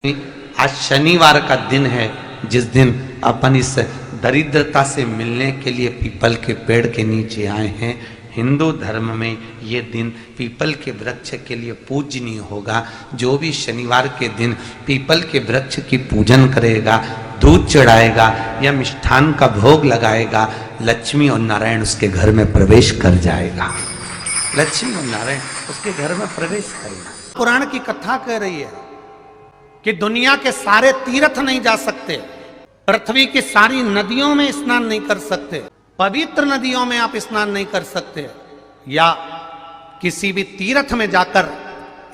आज शनिवार का दिन है जिस दिन अपन इस दरिद्रता से मिलने के लिए पीपल के पेड़ के नीचे आए हैं। हिंदू धर्म में ये दिन पीपल के वृक्ष के लिए पूजनीय होगा। जो भी शनिवार के दिन पीपल के वृक्ष की पूजन करेगा, दूध चढ़ाएगा या मिष्ठान का भोग लगाएगा, लक्ष्मी और नारायण उसके घर में प्रवेश कर जाएगा। लक्ष्मी और नारायण उसके घर में प्रवेश करेगा। पुराण की कथा कह रही है कि दुनिया के सारे तीर्थ नहीं जा सकते, पृथ्वी की सारी नदियों में स्नान नहीं कर सकते, पवित्र नदियों में आप स्नान नहीं कर सकते, या किसी भी तीर्थ में जाकर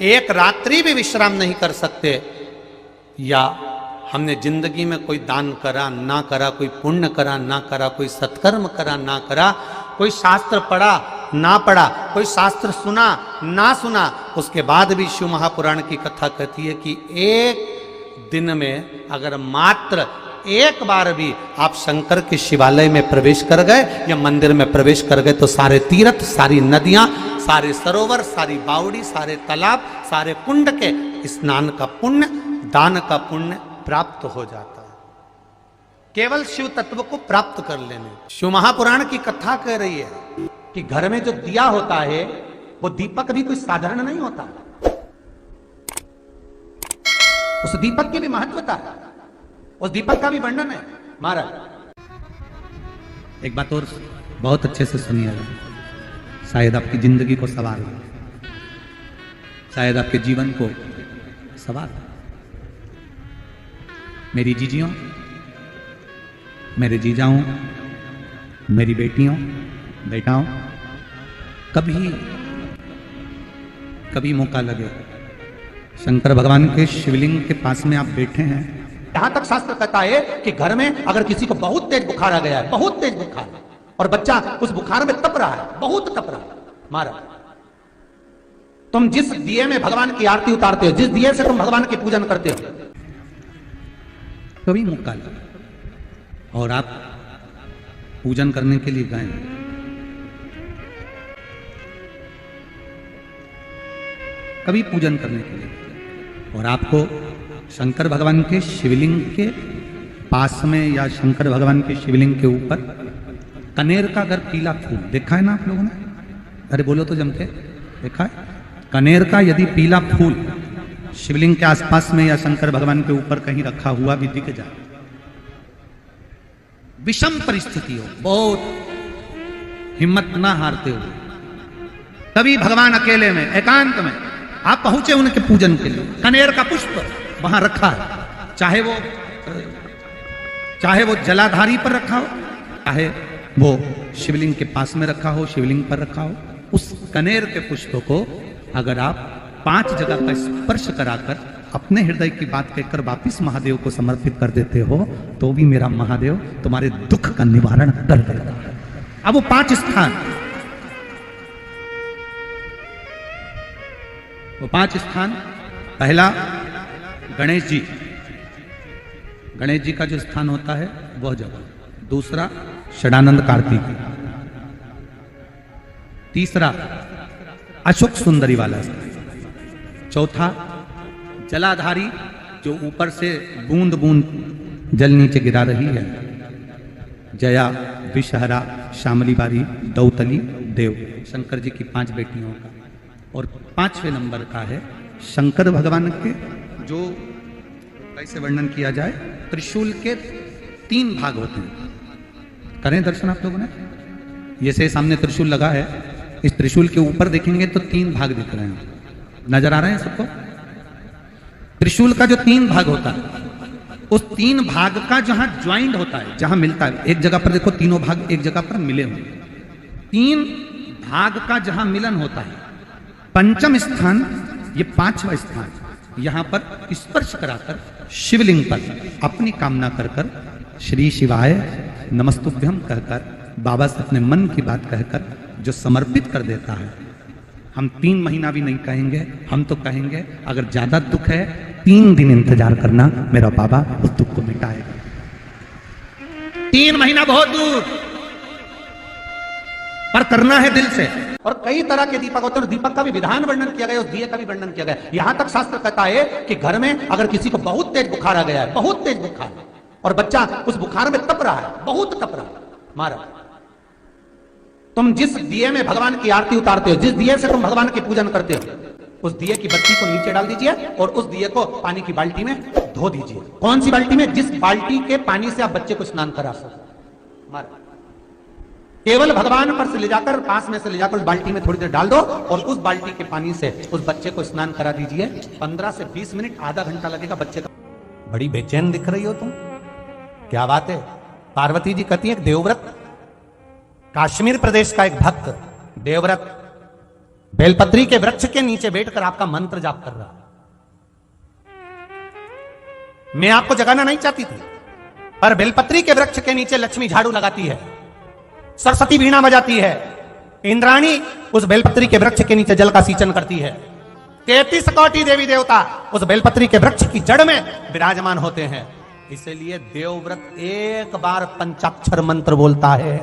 एक रात्रि भी विश्राम नहीं कर सकते, या हमने जिंदगी में कोई दान करा ना करा, कोई पुण्य करा ना करा, कोई सत्कर्म करा ना करा, कोई शास्त्र पढ़ा ना पढ़ा, कोई शास्त्र सुना ना सुना, उसके बाद भी शिव महापुराण की कथा कहती है कि एक दिन में अगर मात्र एक बार भी आप शंकर के शिवालय में प्रवेश कर गए या मंदिर में प्रवेश कर गए तो सारे तीर्थ, सारी नदियां, सारे सरोवर, सारी बावड़ी, सारे तालाब, सारे कुंड के स्नान का पुण्य, दान का पुण्य प्राप्त हो जाता है। केवल शिव तत्व को प्राप्त कर लेने। शिव महापुराण की कथा कह रही है कि घर में जो दिया होता है वो दीपक भी कोई साधारण नहीं होता, उस दीपक की भी महत्वता है, उस दीपक का भी वर्णन है। महाराज एक बात और बहुत अच्छे से सुनिएगा, शायद आपकी जिंदगी को सवार हो, शायद आपके जीवन को सवार हो। मेरी जीजियों, मेरे जीजाओं, मेरी बेटियों, बेटाओं, कभी मौका लगे शंकर भगवान के शिवलिंग के पास में आप बैठे हैं। यहां तक शास्त्र कहता है कि घर में अगर किसी को बहुत तेज बुखार आ गया है, बहुत तेज बुखार, और बच्चा उस बुखार में तप रहा है, बहुत तप रहा है, महाराज तुम जिस दिए में भगवान की आरती उतारते हो, जिस दिए से तुम भगवान की पूजन करते हो, कभी मौका लगे और आप पूजन करने के लिए गए, कभी पूजन करने के लिए, और आपको शंकर भगवान के शिवलिंग के पास में या शंकर भगवान के शिवलिंग के ऊपर कनेर का अगर पीला फूल देखा है ना आप लोगों ने, अरे बोलो तो जमके, देखा है? कनेर का यदि पीला फूल शिवलिंग के आसपास में या शंकर भगवान के ऊपर कहीं रखा हुआ भी दिख जाए, विषम परिस्थिति हो, बहुत हिम्मत ना हारते हुए, तभी भगवान अकेले में एकांत में आप पहुंचे उनके पूजन के लिए, कनेर का पुष्प वहां रखा है, चाहे वो जलाधारी पर रखा हो, चाहे वो शिवलिंग के पास में रखा हो, शिवलिंग पर रखा हो, उस कनेर के पुष्प को अगर आप 5 जगह का स्पर्श कराकर अपने हृदय की बात कहकर वापिस महादेव को समर्पित कर देते हो तो भी मेरा महादेव तुम्हारे दुख का निवारण कर देगा। अब वो 5 स्थान, वो 5 स्थान, पहला गणेश जी, गणेश जी का जो स्थान होता है वह जगह, दूसरा षडानंद कार्तिक, तीसरा अशोक सुंदरी वाला स्थान, चौथा जलाधारी जो ऊपर से बूंद बूंद जल नीचे गिरा रही है, जया, विषहरा, शामली बारी, दौतली, देव, शंकर जी की 5 बेटियों का, और 5वें नंबर का है शंकर भगवान के, जो कैसे वर्णन किया जाए, त्रिशूल के 3 भाग होते हैं। करें दर्शन आप लोगों ने, ये से सामने त्रिशूल लगा है, इस त्रिशूल के ऊपर देखेंगे तो 3 भाग दिख रहे हैं, नजर आ रहे हैं सबको? त्रिशूल का जो 3 भाग होता है, उस 3 भाग का जहां ज्वाइंट होता है, जहां मिलता है, एक जगह पर देखो तीनों भाग एक जगह पर मिले हुए, 3 भाग का जहां मिलन होता है, 5वां स्थान, ये 5वां स्थान, यहां पर स्पर्श कराकर शिवलिंग पर अपनी कामना कर कर श्री शिवाय नमस्तुभ्यम कहकर बाबा से अपने मन की बात कहकर जो समर्पित कर देता है, हम 3 महीना भी नहीं कहेंगे, हम तो कहेंगे अगर ज्यादा दुख है 3 दिन इंतजार करना, मेरा बाबा उस दुख को मिटाएगा। 3 महीना बहुत दूर, पर करना है दिल से। और कई तरह के दीपक होते हैं, दीपक का भी विधान वर्णन किया गया, उस दिए का भी वर्णन किया गया। यहां तक शास्त्र कहता है कि घर में अगर किसी को बहुत तेज बुखार आ गया है, बहुत तेज बुखार, और बच्चा उस बुखार में तप रहा है, बहुत तप रहा है, मारा, तुम जिस दिए में भगवान की आरती उतारते हो, जिस दिए से तुम भगवान की पूजन करते हो, उस दिए की बत्ती को नीचे डाल दीजिए और उस दिए को पानी की बाल्टी में धो दीजिए। कौन सी बाल्टी में? जिस बाल्टी के पानी से आप बच्चे को स्नान करा सको। मारा, केवल भगवान पर से ले जाकर, पास में से ले जाकर उस बाल्टी में थोड़ी देर डाल दो और उस बाल्टी के पानी से उस बच्चे को स्नान करा दीजिए। 15 से 20 मिनट, आधा घंटा लगेगा बच्चे का। बड़ी बेचैन दिख रही हो तुम, क्या बात है? पार्वती जी कहती है, देवव्रत, कश्मीर प्रदेश का एक भक्त देवव्रत बेलपत्री के वृक्ष के नीचे बैठकर आपका मंत्र जाप कर रहा। मैं आपको जगाना नहीं चाहती थी, पर बेलपत्री के वृक्ष के नीचे लक्ष्मी झाड़ू लगाती है, सरस्वती वीणा बजाती है, इंद्राणी उस बेलपत्री के वृक्ष के नीचे जल का सिंचन करती है, 33 कोटि देवी देवता उस बेलपत्री के वृक्ष की जड़ में विराजमान होते हैं। इसलिए देवव्रत एक बार पंचाक्षर मंत्र बोलता है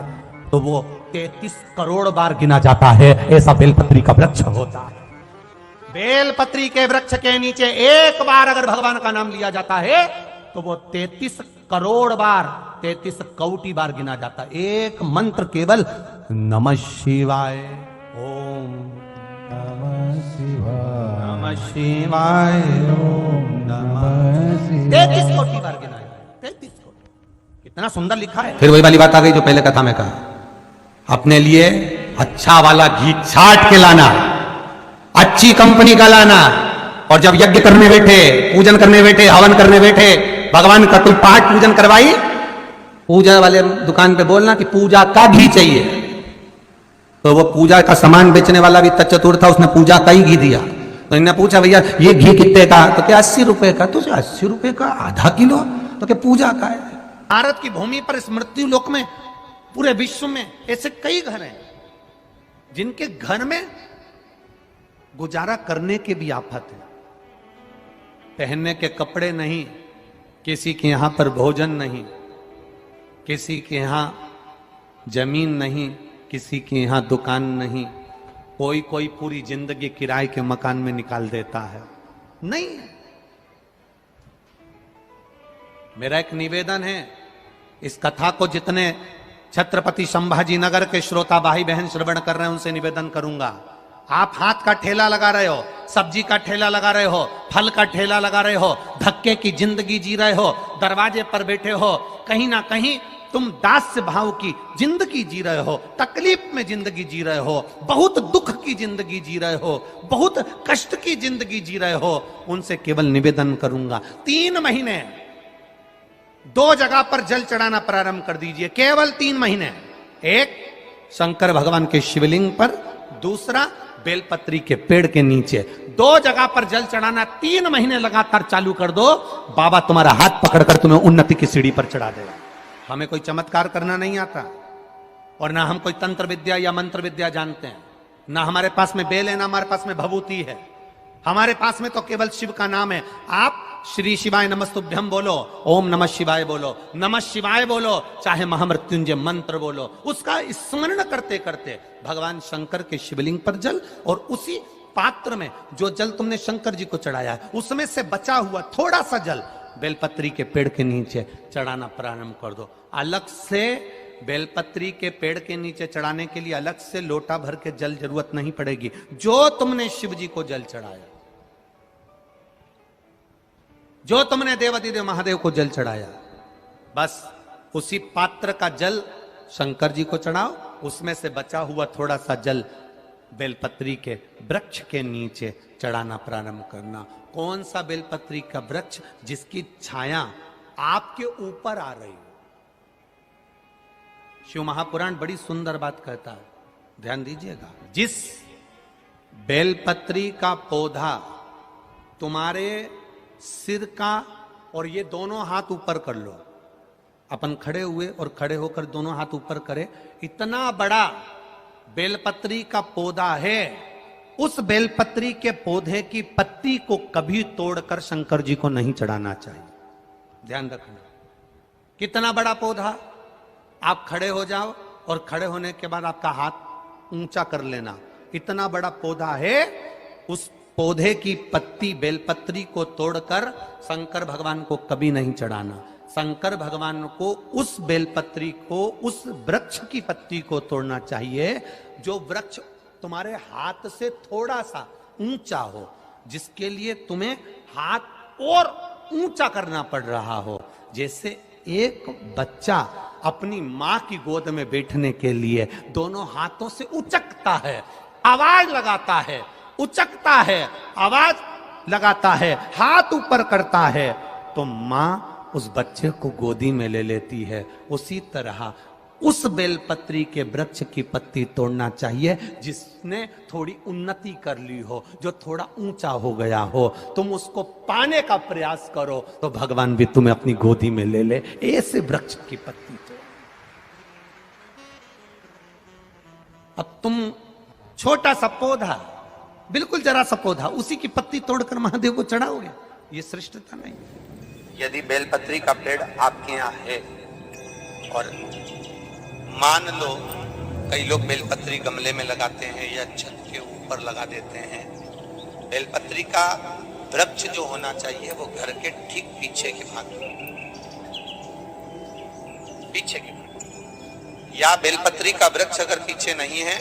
तो वो 33 करोड़ बार गिना जाता है, ऐसा बेलपत्री का वृक्ष होता है। बेलपत्री के वृक्ष के नीचे एक बार अगर भगवान का नाम लिया जाता है तो वो 33 करोड़ बार, 33 कोटि बार गिना जाता है। एक मंत्र केवल नमः शिवाय, ओम नमः शिवाय, नमः शिवाय, ओम नमः शिवाय, 33 कोटि बार गिना है, 33 कोटि। कितना सुंदर लिखा है। फिर वही वाली बात आ गई जो पहले कथा में कहा, अपने लिए अच्छा वाला घी छाट के लाना, अच्छी कंपनी का लाना, और जब यज्ञ करने बैठे, पूजन करने बैठे, हवन करने बैठे, भगवान का कोई पाठ पूजन करवाई, पूजा वाले दुकान पे बोलना कि पूजा का घी चाहिए। तो वो पूजा का सामान बेचने वाला भी चतुर था, उसने पूजा का ही घी दिया। तो इन्होंने पूछा, भैया ये घी कितने का? तो क्या 80 रुपए का? तो 80 रुपए का आधा किलो? तो क्या पूजा का है? भारत की भूमि पर, इस मृत्यु लोक में, पूरे विश्व में ऐसे कई घर हैं जिनके घर में गुजारा करने के भी आफत है। पहनने के कपड़े नहीं, किसी के यहां पर भोजन नहीं, किसी के यहां जमीन नहीं, किसी के यहां दुकान नहीं, कोई पूरी जिंदगी किराए के मकान में निकाल देता है। नहीं, मेरा एक निवेदन है, इस कथा को जितने छत्रपति संभाजी नगर के श्रोता भाई बहन श्रवण कर रहे हैं उनसे निवेदन करूंगा, आप हाथ का ठेला लगा रहे हो, सब्जी का ठेला लगा रहे हो, फल का ठेला लगा रहे हो, धक्के की जिंदगी जी रहे हो, दरवाजे पर बैठे हो, कहीं ना कहीं तुम दास्य भाव की जिंदगी जी रहे हो, तकलीफ में जिंदगी जी रहे हो, बहुत दुख की जिंदगी जी रहे हो, बहुत कष्ट की जिंदगी जी रहे हो, उनसे केवल निवेदन करूंगा, 3 महीने 2 जगह पर जल चढ़ाना प्रारंभ कर दीजिए, केवल 3 महीने। एक शंकर भगवान के शिवलिंग पर, दूसरा बेलपत्री के पेड़ के नीचे, 2 जगह पर जल चढ़ाना 3 महीने लगातार चालू कर दो, बाबा तुम्हारा हाथ पकड़कर तुम्हें उन्नति की सीढ़ी पर चढ़ा देगा। हमें कोई चमत्कार करना नहीं आता, और ना हम कोई तंत्र विद्या या मंत्र विद्या जानते हैं, ना हमारे पास में बेल है, ना हमारे पास में भभूति है, हमारे पास में तो केवल शिव का नाम है। आप श्री शिवाय नमस्तुभ्यम बोलो, ओम नमः शिवाय बोलो, नमः शिवाय बोलो, चाहे महामृत्युंजय मंत्र बोलो, उसका स्मरण करते करते भगवान शंकर के शिवलिंग पर जल, और उसी पात्र में जो जल तुमने शंकर जी को चढ़ाया है उसमें से बचा हुआ थोड़ा सा जल बेलपत्री के पेड़ के नीचे चढ़ाना प्रारंभ कर दो। अलग से बेलपत्री के पेड़ के नीचे चढ़ाने के लिए अलग से लोटा भर के जल जरूरत नहीं पड़ेगी। जो तुमने शिव जी को जल चढ़ाया, जो तुमने देवादिदेव महादेव को जल चढ़ाया, बस उसी पात्र का जल शंकर जी को चढ़ाओ, उसमें से बचा हुआ थोड़ा सा जल बेलपत्री के वृक्ष के नीचे चढ़ाना प्रारंभ करना। कौन सा बेलपत्री का वृक्ष? जिसकी छाया आपके ऊपर आ रही हो। शिव महापुराण बड़ी सुंदर बात कहता है, ध्यान दीजिएगा। जिस बेलपत्री का पौधा तुम्हारे सिर का, और ये दोनों हाथ ऊपर कर लो, अपन खड़े हुए और खड़े होकर दोनों हाथ ऊपर करे, इतना बड़ा बेलपत्री का पौधा है, उस बेलपत्री के पौधे की पत्ती को कभी तोड़कर शंकर जी को नहीं चढ़ाना चाहिए। ध्यान रखना, कितना बड़ा पौधा। आप खड़े हो जाओ और खड़े होने के बाद आपका हाथ ऊंचा कर लेना। इतना बड़ा पौधा है, उस पौधे की पत्ती बेलपत्री को तोड़कर शंकर भगवान को कभी नहीं चढ़ाना। शंकर भगवान को उस बेलपत्री को, उस वृक्ष की पत्ती को तोड़ना चाहिए जो वृक्ष तुम्हारे हाथ से थोड़ा सा ऊंचा हो, जिसके लिए तुम्हें हाथ और ऊंचा करना पड़ रहा हो। जैसे एक बच्चा अपनी मां की गोद में बैठने के लिए दोनों हाथों से उचकता है, आवाज लगाता है, उचकता है, आवाज लगाता है, हाथ ऊपर करता है, तो मां उस बच्चे को गोदी में ले लेती है। उसी तरह उस बेलपत्री के वृक्ष की पत्ती तोड़ना चाहिए जिसने थोड़ी उन्नति कर ली हो, जो थोड़ा ऊंचा हो गया हो। तुम उसको पाने का प्रयास करो तो भगवान भी तुम्हें अपनी गोदी में ले ले। ऐसे वृक्ष की पत्ती तोड़। अब तुम छोटा सा पौधा, बिल्कुल जरा सा पौधा, उसी की पत्ती तोड़कर महादेव को चढ़ाओगे, ये श्रेष्ठता नहीं। यदि बेलपत्री का पेड़ आपके यहाँ है और मान लो कई लोग बेलपत्री गमले में लगाते हैं या छत के ऊपर लगा देते हैं, बेलपत्री का वृक्ष जो होना चाहिए वो घर के ठीक पीछे के भाग में, पीछे के भाग। या बेलपत्री का वृक्ष अगर पीछे नहीं है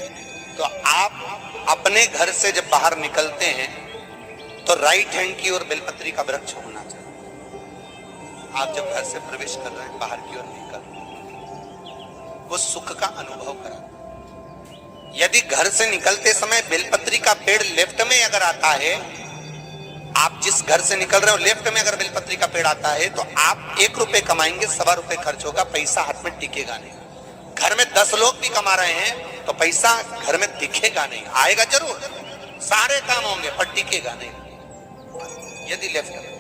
तो आप अपने घर से जब बाहर निकलते हैं तो राइट हैंड की ओर बेलपत्री का वृक्ष होना चाहिए। आप जब घर से प्रवेश कर रहे हैं, बाहर की ओर निकल, वो सुख का अनुभव करा। यदि घर से निकलते समय बेलपत्री का पेड़ लेफ्ट में अगर आता है, आप जिस घर से निकल रहे हो लेफ्ट में अगर बेलपत्री का पेड़ आता है तो आप 1 रुपए कमाएंगे, 1.25 रुपए खर्च होगा, पैसा हाथ में टिकेगा नहीं। घर में 10 लोग भी कमा रहे हैं तो पैसा घर में दिखेगा नहीं, आएगा जरूर, सारे काम होंगे पर टिकेगा नहीं। यदि लेफ्ट में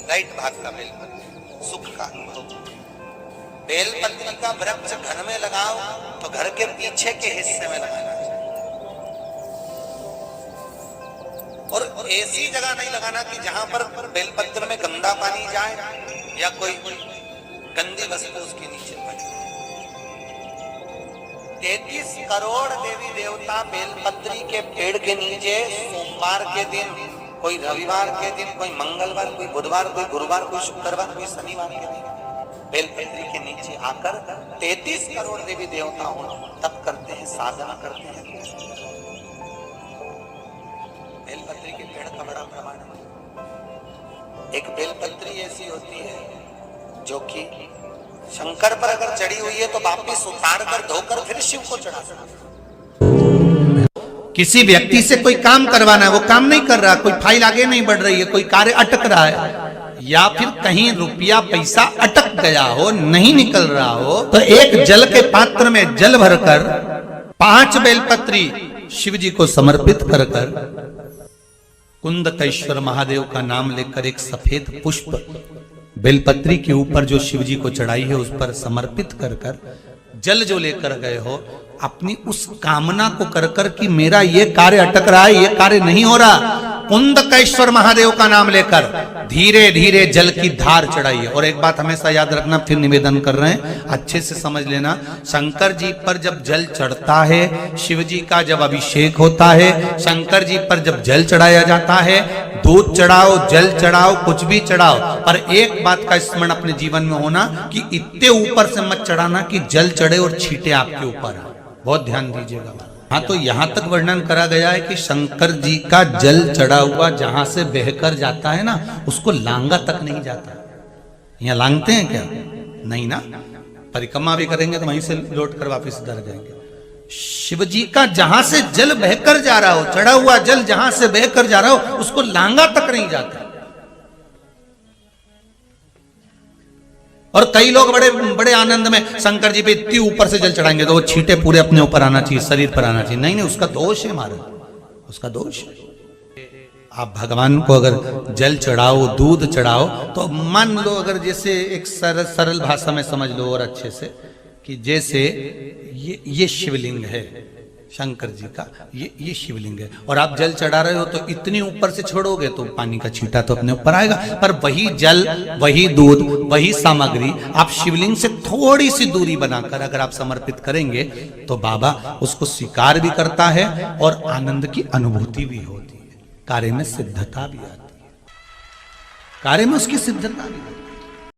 राइट भाग का बेलपत्री, सुख का अनुभव। बेलपत्री का वृक्ष घर में लगाओ तो घर के पीछे के हिस्से में लगाना चाहिए, और ऐसी जगह नहीं लगाना कि जहां पर बेलपत्र में गंदा पानी जाए या कोई गंदी वस्तु उसके नीचे पड़े। 33 करोड़ देवी देवता बेलपत्री के पेड़ के नीचे सोमवार के दिन, कोई रविवार के दिन, कोई मंगलवार, कोई बुधवार, कोई गुरुवार, कोई शुक्रवार, कोई शनिवार के दिन बेलपत्री के नीचे आकर 33 करोड़ देवी देवता हो तप करते हैं, साधना करते हैं। बेलपत्री के पेड़ का बड़ा प्रमाण है। एक बेलपत्री ऐसी होती है जो कि शंकर पर अगर चढ़ी हुई है तो वापिस उतार कर धोकर फिर शिव को चढ़ा सकते। किसी व्यक्ति से कोई काम करवाना है, वो काम नहीं कर रहा, कोई फाइल आगे नहीं बढ़ रही है, कोई कार्य अटक रहा है, या फिर कहीं रुपया पैसा अटक गया हो, नहीं निकल रहा हो, तो एक जल के पात्र में जल भरकर 5 बेलपत्री शिव जी को समर्पित कर कर कुंदकेश्वर महादेव का नाम लेकर एक सफेद पुष्प बेलपत्री के ऊपर जो शिव जी को चढ़ाई है उस पर समर्पित कर कर जल जो लेकर गए हो, अपनी उस कामना को कर कर कि मेरा ये कार्य अटक रहा है, ये कार्य नहीं हो रहा, कुंदकेश्वर महादेव का नाम लेकर धीरे धीरे जल की धार चढ़ाइए। और एक बात हमेशा याद रखना, फिर निवेदन कर रहे हैं, अच्छे से समझ लेना, शंकर जी पर जब जल चढ़ता है, शिव जी का जब अभिषेक होता है, शंकर जी पर जब जल चढ़ाया जाता है, दूध चढ़ाओ, जल चढ़ाओ, कुछ भी चढ़ाओ, पर एक बात का स्मरण अपने जीवन में होना कि इतने ऊपर से मत चढ़ाना कि जल चढ़े और छींटे आपके ऊपर। बहुत ध्यान दीजिएगा। हाँ, तो यहां तक वर्णन करा गया है कि शंकर जी का जल चढ़ा हुआ जहां से बहकर जाता है ना, उसको लांगा तक नहीं जाता। यहाँ लांगते हैं क्या? नहीं ना, परिक्रमा भी करेंगे तो वहीं से लौट कर वापिस इधर जाएंगे। शिव जी का जहां से जल बहकर जा रहा हो, चढ़ा हुआ जल जहां से बहकर जा रहा हो, उसको लांगा तक नहीं जाता। और कई लोग बड़े बड़े आनंद में शंकर जी पे इतनी ऊपर से जल चढ़ाएंगे तो वो छींटे पूरे अपने ऊपर आना चाहिए, शरीर पर आना चाहिए। नहीं नहीं, उसका दोष है हमारा, उसका दोष है। आप भगवान को अगर जल चढ़ाओ, दूध चढ़ाओ, तो मान लो अगर जैसे एक सरल भाषा में समझ लो और अच्छे से, कि जैसे ये शिवलिंग है, शंकर जी का ये शिवलिंग है। और आप जल चढ़ा रहे हो तो इतनी ऊपर से छोड़ोगे तो पानी का छींटा तो अपने ऊपर आएगा, पर वही जल, वही दूध, वही सामग्री आप शिवलिंग से थोड़ी सी दूरी बनाकर अगर आप समर्पित करेंगे तो बाबा उसको स्वीकार भी करता है और आनंद की अनुभूति भी होती है। कार्य में सिद्धता भी आती है, कार्य में उसकी सिद्धता भी